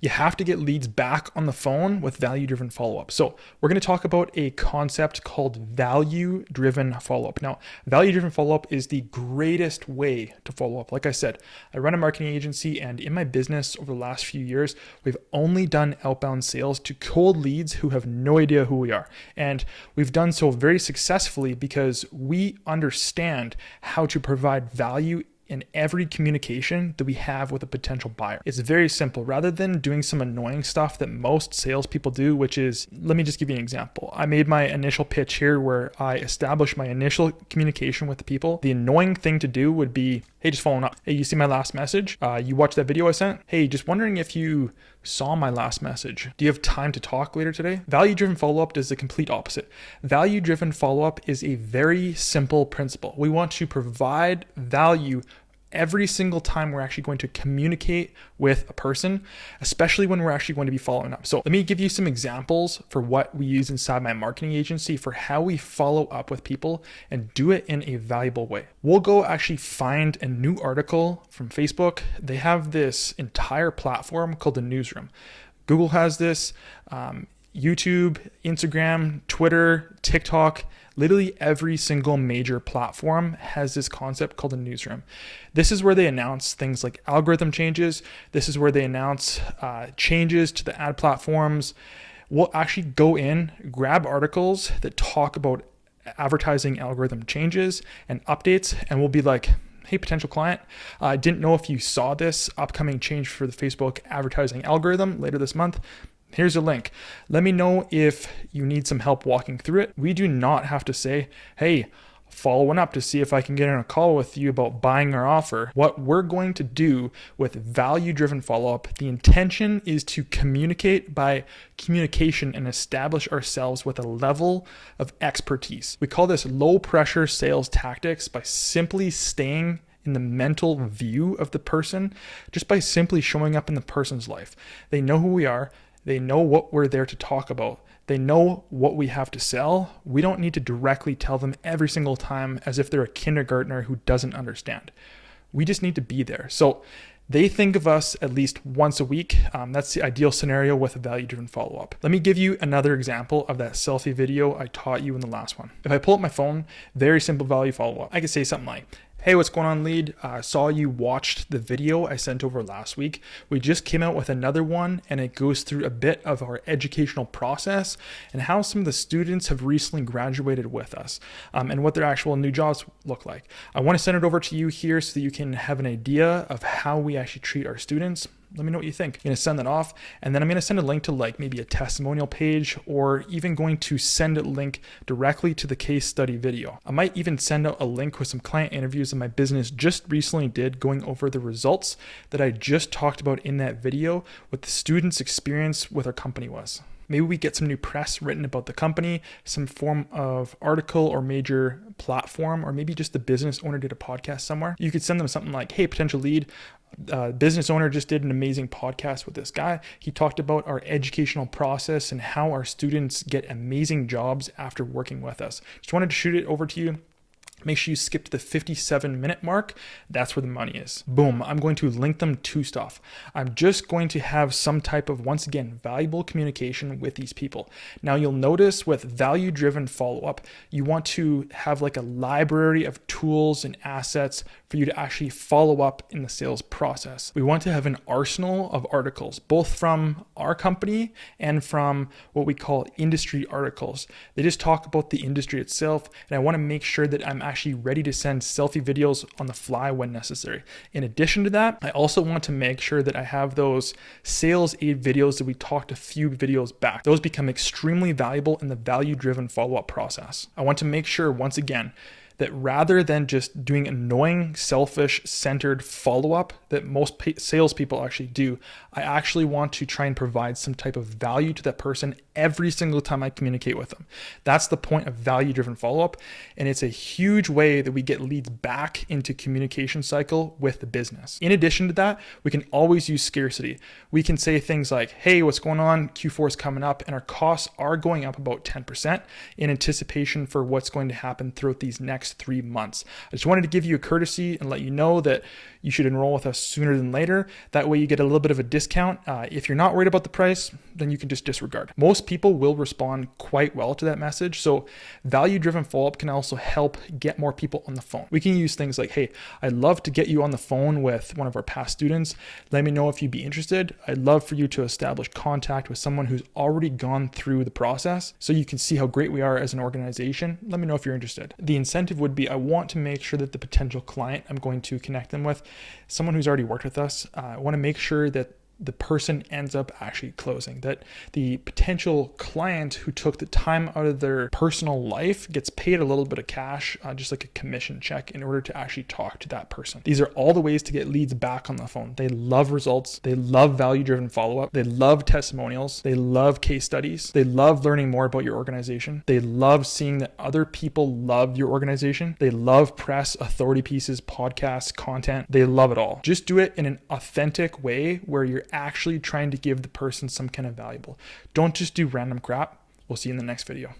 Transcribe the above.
You have to get leads back on the phone with value-driven follow-up. So we're going to talk about a concept called value-driven follow-up. Now, value-driven follow-up is the greatest way to follow up. Like I said, I run a marketing agency, and in my business over the last few years, we've only done outbound sales to cold leads who have no idea who we are. And we've done so very successfully because we understand how to provide value in every communication that we have with a potential buyer. It's very simple. Rather than doing some annoying stuff that most salespeople do, which is, let me just give you an example. I made my initial pitch here where I established my initial communication with the people. The annoying thing to do would be, hey, just following up. Hey, you see my last message? You watched that video I sent? Hey, just wondering if you saw my last message. Do you have time to talk later today? Value-driven follow-up does the complete opposite. Value-driven follow-up is a very simple principle. We want to provide value every single time we're actually going to communicate with a person, especially when we're actually going to be following up. So let me give you some examples for what we use inside my marketing agency for how we follow up with people and do it in a valuable way. We'll go actually find a new article from Facebook. They have this entire platform called the Newsroom. Google has this, YouTube, Instagram, Twitter, TikTok, literally every single major platform has this concept called a newsroom. This is where they announce things like algorithm changes. This is where they announce changes to the ad platforms. We'll actually go in, grab articles that talk about advertising algorithm changes and updates, and we'll be like, hey, potential client, I didn't know if you saw this upcoming change for the Facebook advertising algorithm later this month. Here's a link. Let me know if you need some help walking through it. We do not have to say, hey, following up to see if I can get on a call with you about buying our offer. What we're going to do with value-driven follow-up, the intention is to communicate by communication and establish ourselves with a level of expertise. We call this low-pressure sales tactics by simply staying in the mental view of the person, just by simply showing up in the person's life. They know who we are. They know what we're there to talk about. They know what we have to sell. We don't need to directly tell them every single time as if they're a kindergartner who doesn't understand. We just need to be there. So they think of us at least once a week. That's the ideal scenario with a value-driven follow-up. Let me give you another example of that selfie video I taught you in the last one. If I pull up my phone, very simple value follow-up. I could say something like, hey, what's going on, lead? Saw you watched the video I sent over last week. We just came out with another one, and it goes through a bit of our educational process and how some of the students have recently graduated with us, and what their actual new jobs look like. I want to send it over to you here so that you can have an idea of how we actually treat our students. Let me know what you think. I'm going to send that off, and then I'm going to send a link to like maybe a testimonial page, or even going to send a link directly to the case study video. I might even send out a link with some client interviews that my business just recently did, going over the results that I just talked about in that video, what the students' experience with our company was. Maybe we get some new press written about the company, some form of article or major platform, or maybe just the business owner did a podcast somewhere. You could send them something like, hey, potential lead, business owner just did an amazing podcast with this guy. He talked about our educational process and how our students get amazing jobs after working with us. Just wanted to shoot it over to you. Make sure you skip to the 57-minute mark. That's where the money is. Boom. I'm going to link them to stuff. I'm just going to have some type of, once again, valuable communication with these people. Now you'll notice with value-driven follow-up, you want to have like a library of tools and assets for you to actually follow up in the sales process. We want to have an arsenal of articles, both from our company and from what we call industry articles. They just talk about the industry itself, and I want to make sure that I'm actually ready to send selfie videos on the fly when necessary. In addition to that, I also want to make sure that I have those sales aid videos that we talked a few videos back. Those become extremely valuable in the value-driven follow-up process. I want to make sure, once again, that rather than just doing annoying, selfish, centered follow-up that most salespeople actually do, I actually want to try and provide some type of value to that person every single time I communicate with them. That's the point of value-driven follow-up. And it's a huge way that we get leads back into communication cycle with the business. In addition to that, we can always use scarcity. We can say things like, hey, what's going on? Q4 is coming up and our costs are going up about 10% in anticipation for what's going to happen throughout these next 3 months. I just wanted to give you a courtesy and let you know that you should enroll with us sooner than later. That way you get a little bit of a discount. If you're not worried about the price, then you can just disregard. Most people will respond quite well to that message. So value-driven follow-up can also help get more people on the phone. We can use things like, hey, I'd love to get you on the phone with one of our past students. Let me know if you'd be interested. I'd love for you to establish contact with someone who's already gone through the process so you can see how great we are as an organization. Let me know if you're interested. The incentive would be, I want to make sure that the potential client I'm going to connect them with, someone who's already worked with us, I want to make sure that the person ends up actually closing, that the potential client who took the time out of their personal life gets paid a little bit of cash, just like a commission check, in order to actually talk to that person. These are all the ways to get leads back on the phone. They love results. They love value-driven follow-up. They love testimonials. They love case studies. They love learning more about your organization. They love seeing that other people love your organization. They love press, authority pieces, podcasts, content. They love it all. Just do it in an authentic way where you're actually trying to give the person some kind of valuable. Don't just do random crap. We'll see you in the next video.